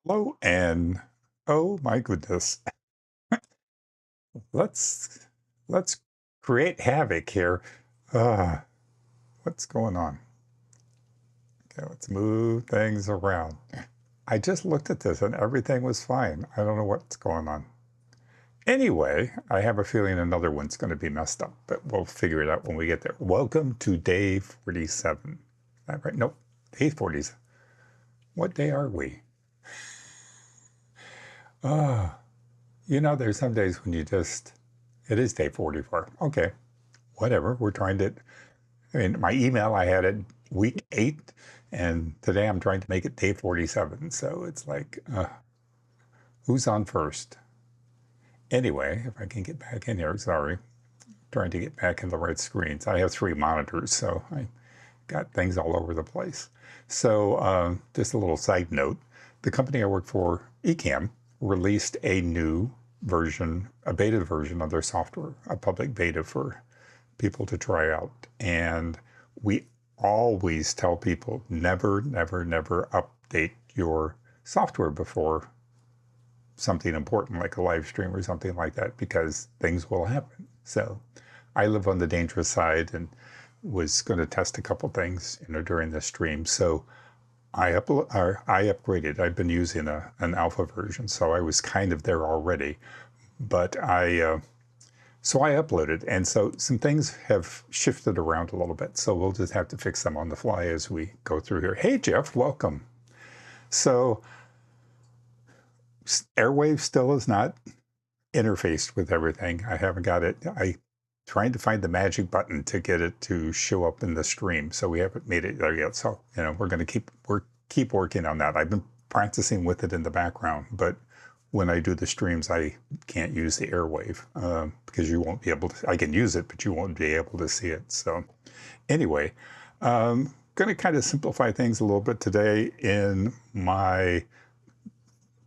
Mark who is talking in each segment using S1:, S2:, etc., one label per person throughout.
S1: Hello, and oh my goodness, let's let's create havoc here. Uh, what's going on? Okay, let's move things around. I just looked at this and everything was fine. I don't know what's going on. Anyway, I have a feeling another one's going to be messed up, but we'll figure it out when we get there. Welcome to day 47. Is that right? Nope, day 40s. What day are we? Ah, there's some days when it is day 44. Okay, whatever. We're trying to, I mean, my email, I had it week 8, and today I'm trying to make it day 47. So it's like, who's on first? Anyway, if I can get back in here, sorry, trying to get back in the right screens. I have 3 monitors, so I got things all over the place. So, just a little side note, the company I work for, Ecamm, released a new version, a beta version of their software, a public beta for people to try out. And we always tell people never, never, never update your software before something important like a live stream or something like that, because things will happen. So I live on the dangerous side and was going to test a couple things, during the stream. So I upgraded. I've been using an alpha version, so I was kind of there already. But so I uploaded, and so some things have shifted around a little bit. So we'll just have to fix them on the fly as we go through here. Hey Jeff, welcome. So Airwave still is not interfaced with everything. I haven't got it. I trying to find the magic button to get it to show up in the stream. So we haven't made it there yet. So we're going to keep working on that. I've been practicing with it in the background, but when I do the streams, I can't use the Airwave because you won't be able to. I can use it, but you won't be able to see it. So anyway, going to kind of simplify things a little bit today in my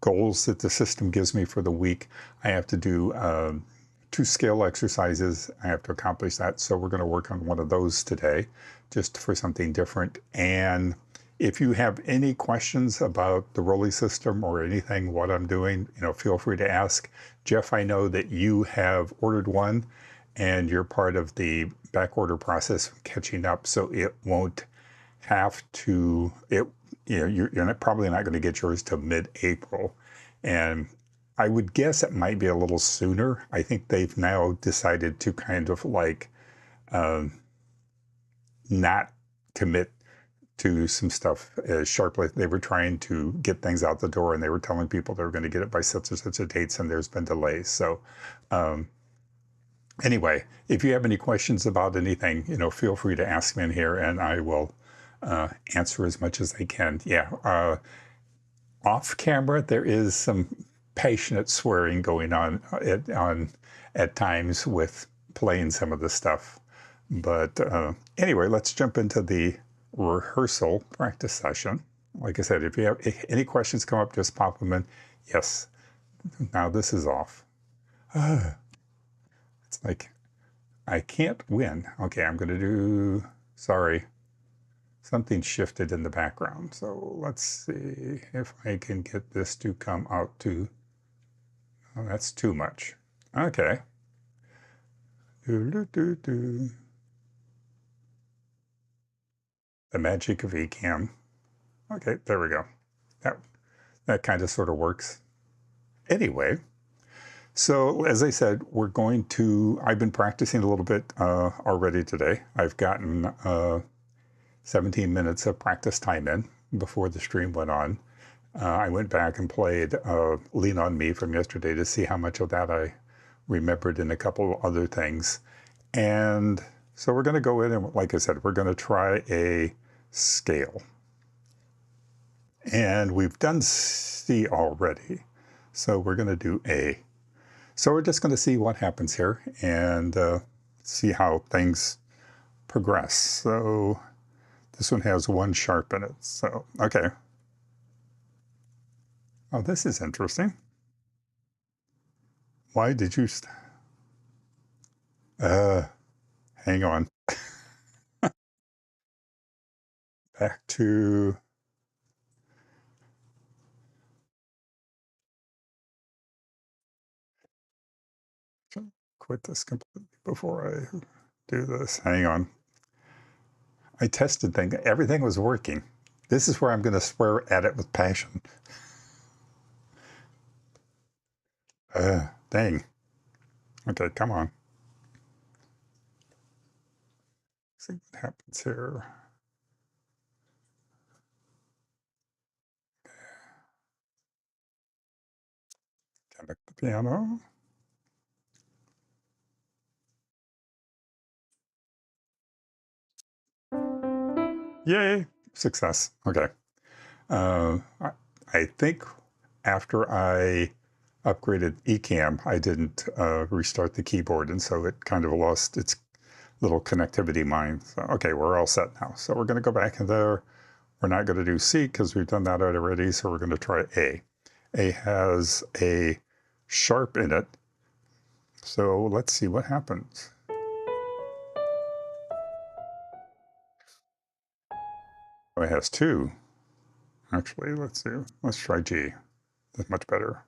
S1: goals that the system gives me for the week. I have to do 2 scale exercises. I have to accomplish that. So we're going to work on one of those today, just for something different. And if you have any questions about the ROLI system or anything, what I'm doing, feel free to ask. Jeff, I know that you have ordered one and you're part of the back order process catching up. So it won't have to, you're probably not going to get yours till mid-April. And I would guess it might be a little sooner. I think they've now decided to kind of like not commit to some stuff as sharply. They were trying to get things out the door and they were telling people they were going to get it by such and such a dates, and there's been delays. So anyway, if you have any questions about anything, feel free to ask me in here and I will answer as much as I can. Yeah. Off camera, there is some passionate swearing going on at times with playing some of the stuff. But anyway, let's jump into the rehearsal practice session. Like I said, if you have any questions come up, just pop them in. Yes, now this is off. It's like, I can't win. Okay, I'm going to do, sorry, something shifted in the background. So let's see if I can get this to come out to, oh, that's too much. Okay. The magic of Ecamm. Okay, there we go. That kind of sort of works. Anyway, so as I said, I've been practicing a little bit already today. I've gotten 17 minutes of practice time in before the stream went on. I went back and played Lean On Me from yesterday to see how much of that I remembered and a couple other things. And so we're going to go in and, like I said, we're going to try a scale. And we've done C already. So we're going to do A. So we're just going to see what happens here and see how things progress. So this one has 1 sharp in it. So, okay. Oh, this is interesting. Why did you... hang on. Back to... quit this completely before I do this. Hang on. I tested things. Everything was working. This is where I'm going to swear at it with passion. Dang. Okay, come on. See what happens here. Connect the piano. Yay, success. Okay. I think after I upgraded Ecamm, I didn't restart the keyboard, and so it kind of lost its little connectivity mine. So, okay, we're all set now. So we're going to go back in there. We're not going to do C because we've done that already, so we're going to try A. A has a sharp in it, so let's see what happens. Oh, it has two. Actually, let's try G. That's much better.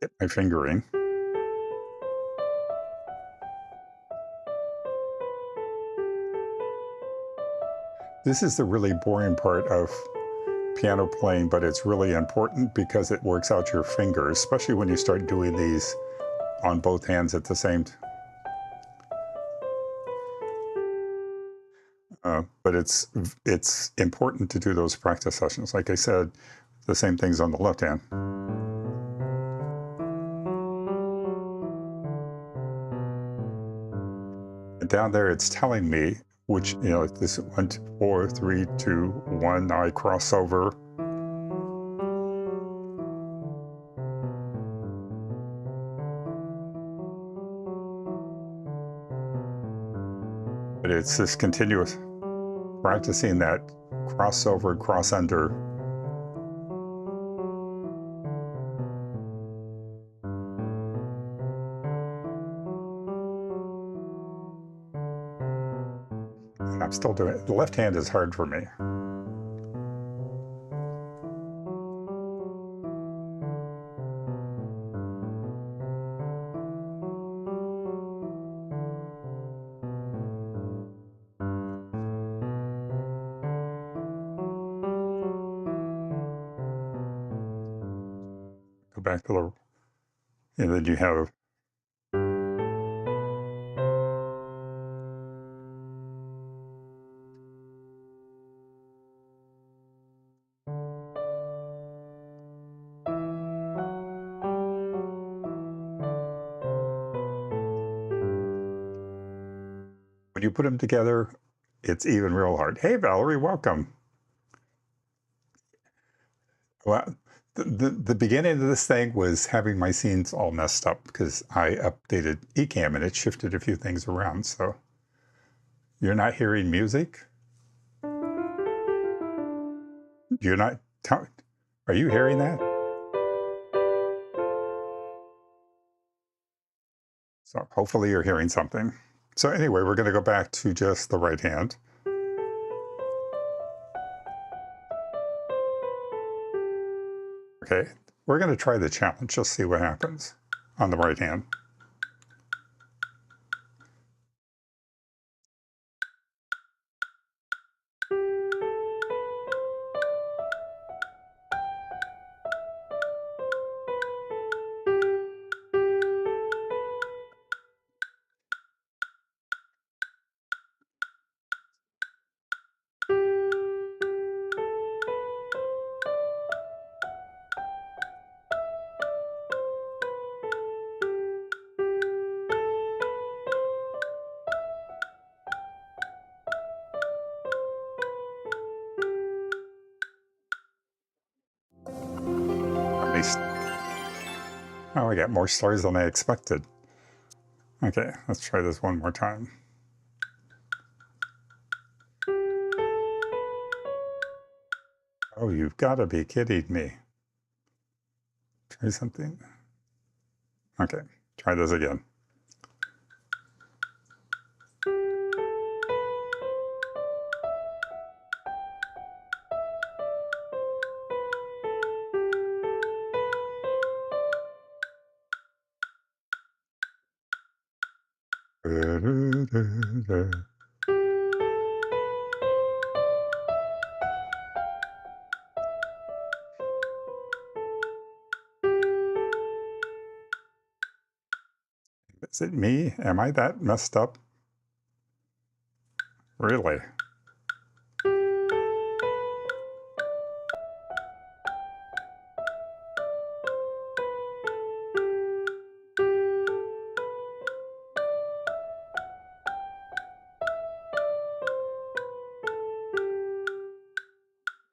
S1: Get my fingering. This is the really boring part of piano playing, but it's really important because it works out your fingers, especially when you start doing these on both hands at the same time. But it's important to do those practice sessions. Like I said, the same things on the left hand. And down there, it's telling me which, this 1, 2, 4, 3, 2, 1. Now I cross over. But it's this continuous practicing that crossover, cross under. And I'm still doing it. The left hand is hard for me. Go back to the, and then you have when you put them together, it's even real hard. Hey, Valerie, welcome. Well, the beginning of this thing was having my scenes all messed up because I updated Ecamm and it shifted a few things around. So you're not hearing music? You're not, are you hearing that? So hopefully you're hearing something. So anyway, we're going to go back to just the right hand. Okay, we're going to try the challenge, just see what happens on the right hand. Oh, I got more stars than I expected. Okay, let's try this one more time. Oh, you've got to be kidding me. Try something. Okay, try this again. Is it me? Am I that messed up? Really?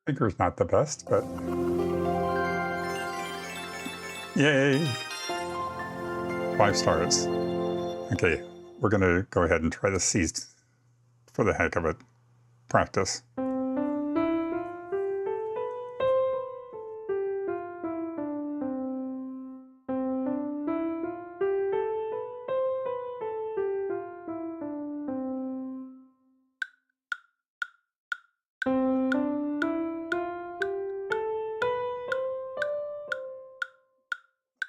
S1: Finger's not the best, but yay! 5 stars. Okay, we're going to go ahead and try the C's for the heck of it. Practice.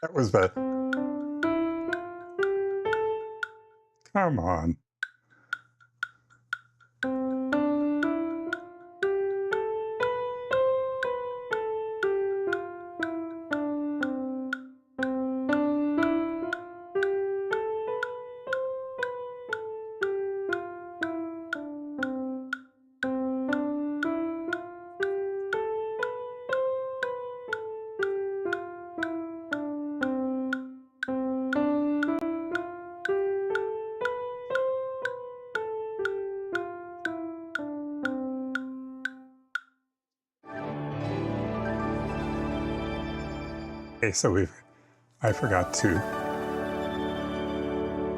S1: That was bad. Come on. Okay, so I forgot to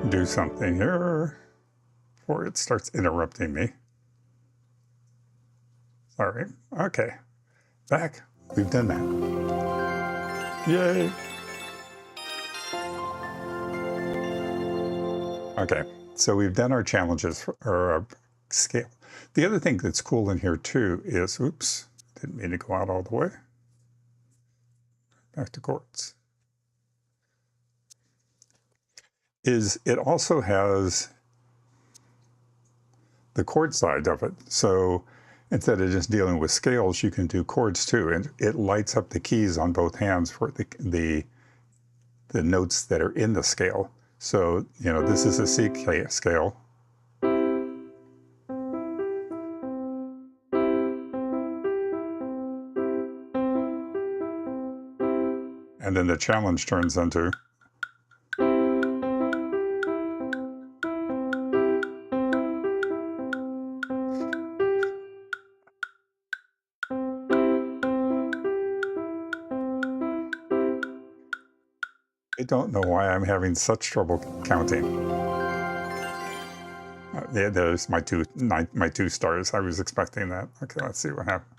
S1: do something here before it starts interrupting me. Sorry. Okay, back. We've done that. Yay! Okay, so we've done our challenges for our scale. The other thing that's cool in here too is, oops, didn't mean to go out all the way. Back to chords. Is it also has the chord side of it. So instead of just dealing with scales, you can do chords too. And it lights up the keys on both hands for the notes that are in the scale. So, you know, this is a C scale. And then the challenge turns into I don't know why I'm having such trouble counting. There's my two stars. I was expecting that. Okay, let's see what happens.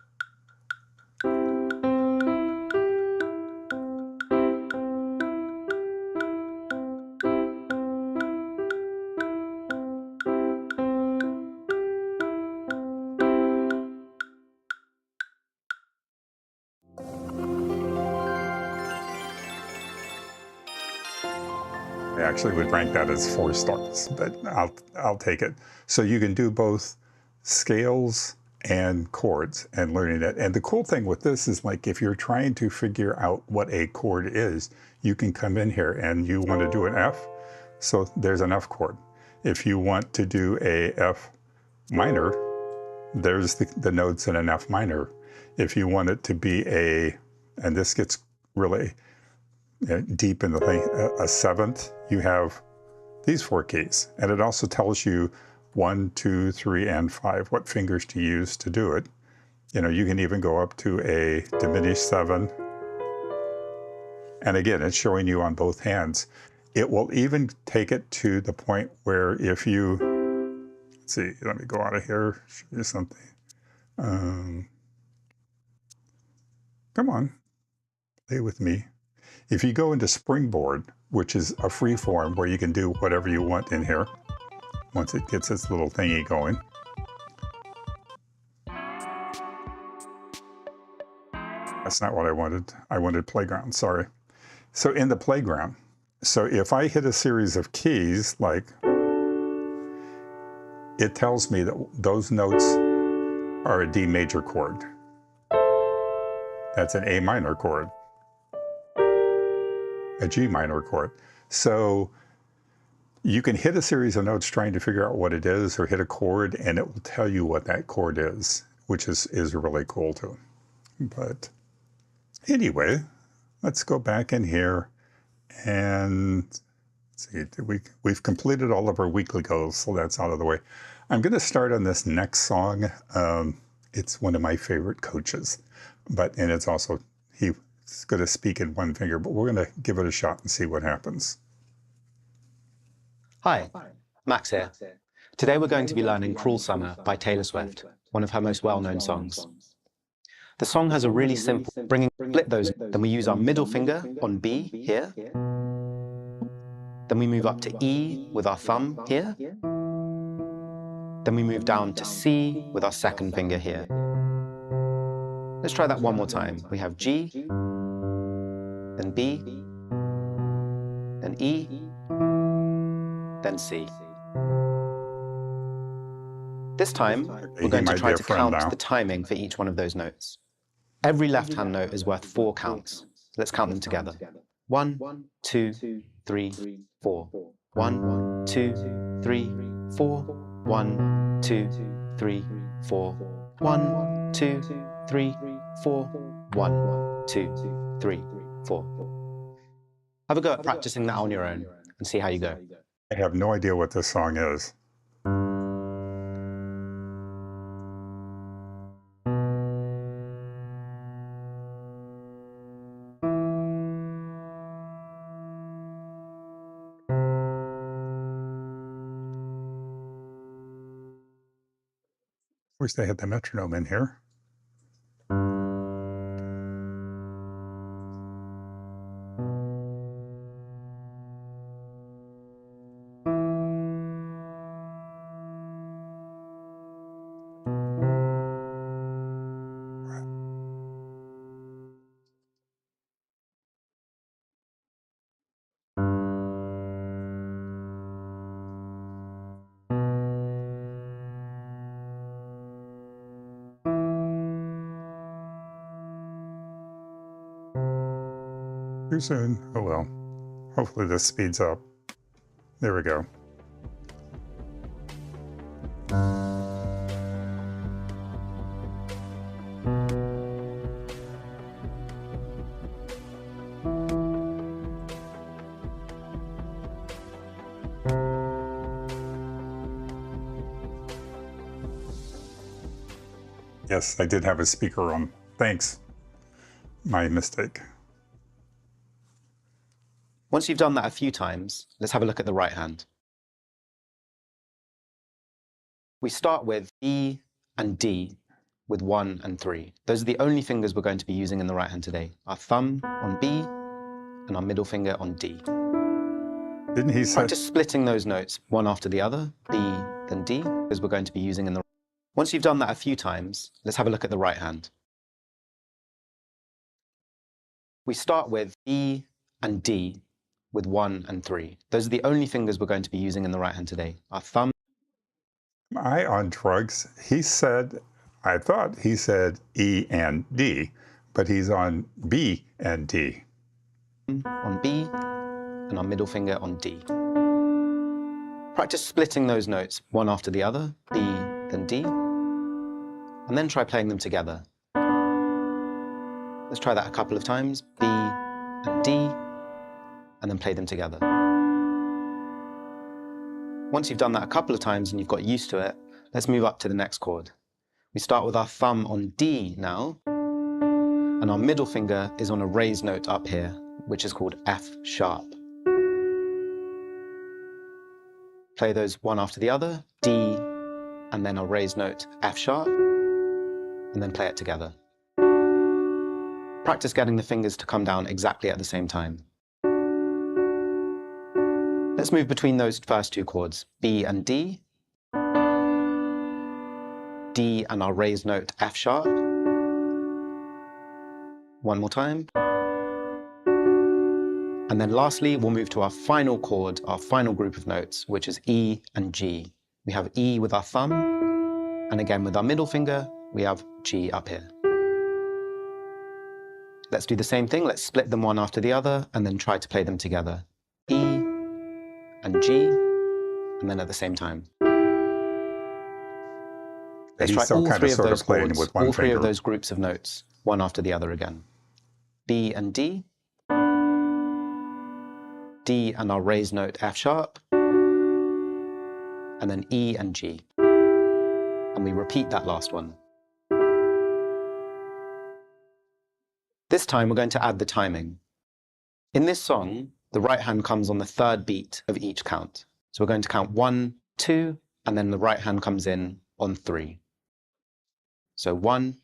S1: I actually would rank that as 4 stars, but I'll take it. So you can do both scales and chords and learning it. And the cool thing with this is, like, if you're trying to figure out what a chord is, you can come in here and you want to do an F, so there's an F chord. If you want to do a F minor, there's the notes in an F minor. If you want it to be and this gets really deep in the thing, a 7th, you have these 4 keys. And it also tells you 1, 2, 3, and 5, what fingers to use to do it. You know, you can even go up to a diminished 7. And again, it's showing you on both hands. It will even take it to the point where if you, let's see, let me go out of here, show you something. Come on, play with me. If you go into Springboard, which is a free form where you can do whatever you want in here, once it gets this little thingy going. That's not what I wanted. I wanted Playground, sorry. So in the Playground, so if I hit a series of keys, like, it tells me that those notes are a D major chord. That's an A minor chord, a G minor chord. So you can hit a series of notes trying to figure out what it is, or hit a chord, and it will tell you what that chord is, which is really cool too. But anyway, let's go back in here and see, we've completed all of our weekly goals, so that's out of the way. I'm going to start on this next song. It's one of my favorite coaches, and it's also, he's going to speak in one finger, but we're going to give it a shot and see what happens.
S2: Hi, Max here. Today we're going to be learning Cruel Summer by Taylor Swift, one of her most well-known songs. The song has a really simple split those, then we use our middle finger on B here, then we move up to E with our thumb here, then we move down to C with our second finger here. Let's try that one more time. We have G, then B, then E, then C. This time, we're going to try to count the timing for each one of those notes. Every left-hand note is worth 4 counts. Let's count them together. 1, 2, 3, 4. 1, 2, 3, 4. 1, 2, 3, 4. 1, 2, 3, 4. 1, 2, 3, 4. Have a go at practicing that on your own and see how you go.
S1: I have no idea what this song is. Wish they had the metronome in here. Too soon. Oh well. Hopefully this speeds up. There we go. Yes, I did have a speaker on. Thanks. My mistake.
S2: Once you've done that a few times, let's have a look at the right hand. We start with E and D with 1 and 3. Those are the only fingers we're going to be using in the right hand today. Our thumb on B and our middle finger on D.
S1: Didn't he say?
S2: Practice splitting those notes one after the other, B, then D, because we're going to be using in the. Once you've done that a few times, let's have a look at the right hand. We start with E and D with 1 and 3. Those are the only fingers we're going to be using in the right hand today. Our thumb.
S1: Am I on drugs? He said, I thought he said E and D, but he's on B and D.
S2: On B and our middle finger on D. Practice splitting those notes one after the other, B, then D, and then try playing them together. Let's try that a couple of times, B and D, and then play them together. Once you've done that a couple of times and you've got used to it, let's move up to the next chord. We start with our thumb on D now, and our middle finger is on a raised note up here, which is called F sharp. Play those one after the other, D, and then a raised note, F sharp, and then play it together. Practice getting the fingers to come down exactly at the same time. Let's move between those first two chords, B and D, D and our raised note F sharp. One more time. And then lastly, we'll move to our final chord, our final group of notes, which is E and G. We have E with our thumb, and again with our middle finger, we have G up here. Let's do the same thing. Let's split them one after the other, and then try to play them together. E and G, and then at the same time. Let's try all three of those chords, all three of those groups of notes, one after the other again. B and D, D and our raised note F sharp, and then E and G. And we repeat that last one. This time we're going to add the timing. In this song, the right hand comes on the third beat of each count. So we're going to count 1, 2, and then the right hand comes in on 3. So 1,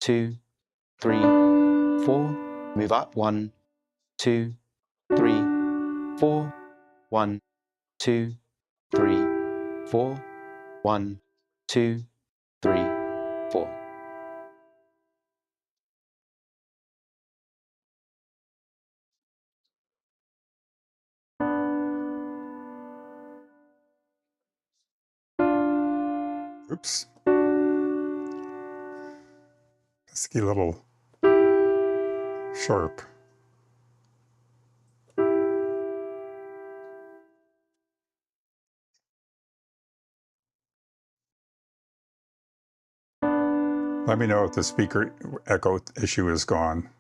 S2: 2, 3, 4, move up, 1, 2, 3, 4, 1, 2, 3, 4, 1, 2, 3, 4.
S1: Oops. Pesky little sharp. Let me know if the speaker echo issue is gone.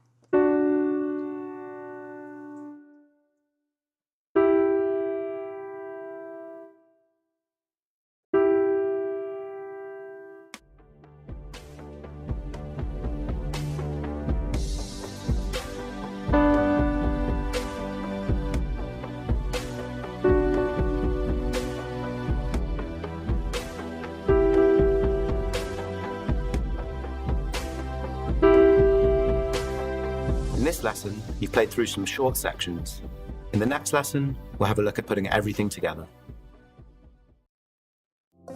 S2: In this lesson, you've played through some short sections. In the next lesson, we'll have a look at putting everything together.
S1: I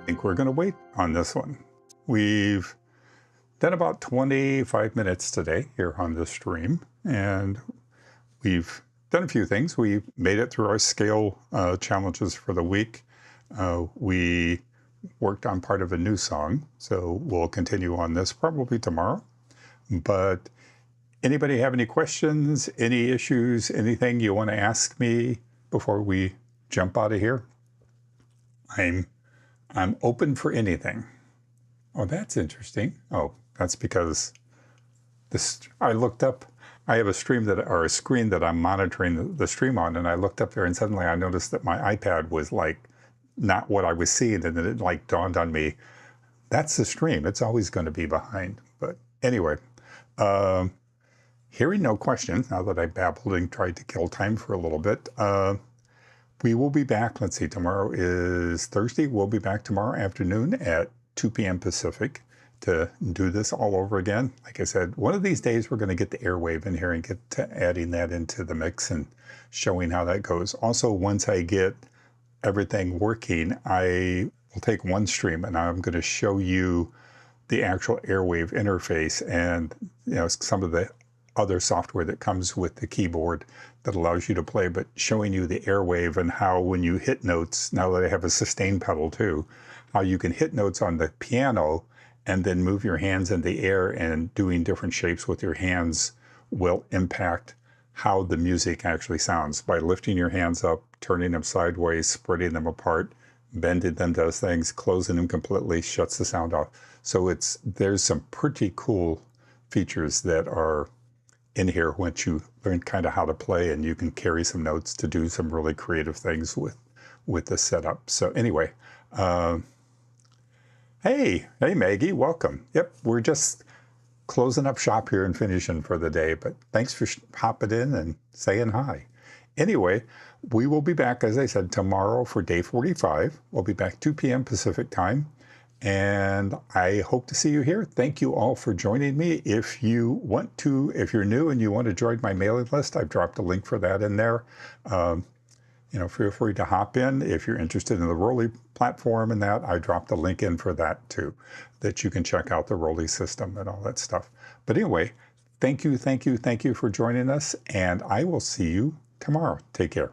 S1: think we're going to wait on this one. We've done about 25 minutes today here on the stream, and we've done a few things. We made it through our scale challenges for the week. We worked on part of a new song, so we'll continue on this probably tomorrow. But anybody have any questions, any issues, anything you want to ask me before we jump out of here? I'm open for anything. Oh, that's interesting. Oh, that's because this. I looked up. I have a screen that I'm monitoring the stream on, and I looked up there, and suddenly I noticed that my iPad was like not what I was seeing, and then it like dawned on me, that's the stream. It's always going to be behind. But anyway, hearing no questions, now that I babbled and tried to kill time for a little bit, we will be back. Let's see, tomorrow is Thursday. We'll be back tomorrow afternoon at 2 p.m. Pacific to do this all over again. Like I said, one of these days we're going to get the Airwave in here and get to adding that into the mix and showing how that goes. Also, once I get everything working, I will take one stream and I'm going to show you the actual Airwave interface and some of the other software that comes with the keyboard that allows you to play, but showing you the Airwave and how when you hit notes, now that I have a sustain pedal too, how you can hit notes on the piano and then move your hands in the air, and doing different shapes with your hands will impact how the music actually sounds. By lifting your hands up, turning them sideways, spreading them apart, bending them does things, closing them completely shuts the sound off. So there's some pretty cool features that are in here once you learn kind of how to play, and you can carry some notes to do some really creative things with the setup. So anyway, hey Maggie, welcome. Yep, we're just closing up shop here and finishing for the day, but thanks for hopping in and saying hi. Anyway, we will be back, as I said, tomorrow for day 45. We'll be back 2 p.m. Pacific time, And I hope to see you here. Thank you all for joining me. If you're new and you want to join my mailing list, I've dropped a link for that in there. Feel free to hop in. If you're interested in the ROLI platform and that, I dropped a link in for that too, that you can check out the ROLI system and all that stuff. But anyway, thank you for joining us, and I will see you tomorrow. Take care.